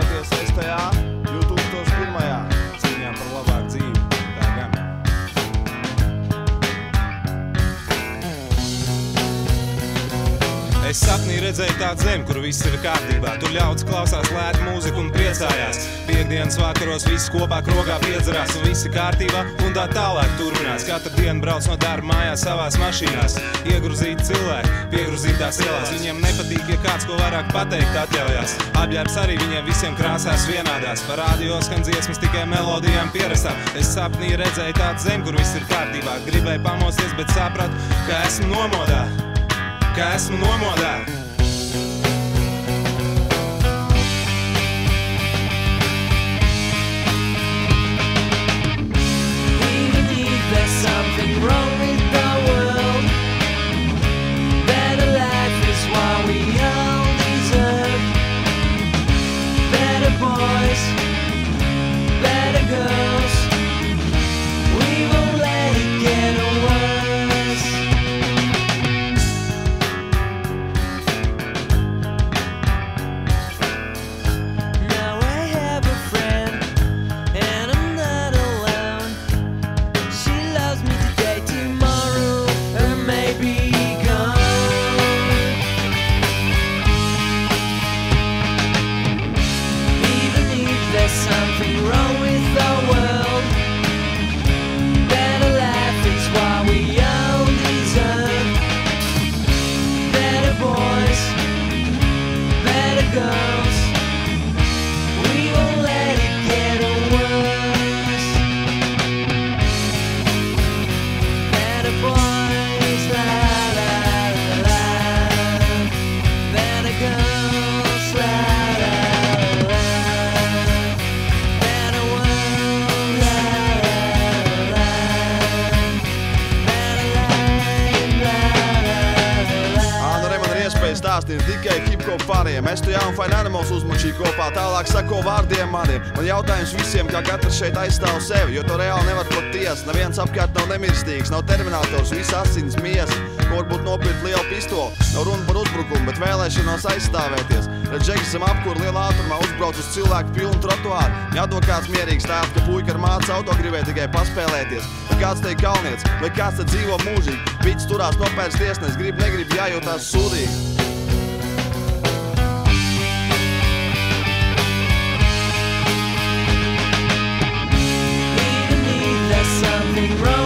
piedalāties 6. 2001. cīņā par labāku dzīvi. Tā gan. Es sapnī redzēju tādu zemi, kur viss ir kārtībā. Tur ļauds klausās lētu mūziku un priecājās. Piektdienas vakaros visi kopā krogā piedzerās un visi kārtībā un tā tālāk turpinās. Katru dienu brauc no darba mājās savās mašīnās. Iegrūzīti cilvēki, piegrūzītās ielās. Viņiem nepatīk, ja kāds ko vairāk pateikt atļaujās. Apģērbs arī viņiem visiem krāsās vienādās. Par rādio skan dziesmas tikai melodijām pierastām. Es sapnī redzēju tādu zemi, kur viss ir kārtībā. Gribēju pamosties, bet sapratu, ka esmu nomodā. Something wrong with the world. Better life is what we all deserve. Better boys, better girls. We won't let it get worse. Now I have a friend and I'm not alone. She loves me today, tomorrow, and maybe gone. Even if there's something wrong with the world, better life is what we all deserve. Better boys, better girls. We won't let it get worse. Better boys, la la la la. Better girls, la la la. Better world, la la la. Better life, la la la. Ānare man ir iespēja stāstīt tikai hip-hop fāriem. Es tu Young Fine Animals uzmučīju kopā, tālāk sako vārdiem maniem. Man jautājums visiem, kā katrs šeit aizstāv sevi, jo to reāli nevar patiesi. Neviens apkārt nav nemirstīgs, nav terminators, viss asins miesa. Varbūt nopirkt lielu pistoli, nav runa par uzbrukumu, bet vēlēšanos aizstāvēties. Redz džeki zem apkura lielā ātrumā uzbrauc uz cilvēku pilnu trotuāru. Jādod kāds mierīgs stāst, ka puika ar mātes auto gribēja tikai paspēlēties. Vai kāds te kalniets, vai kāds te dzīvo mūžīgi. Biķis turās nopērts tiesnes, grib negrib jājūtās sūdīgi. Even if there's something wrong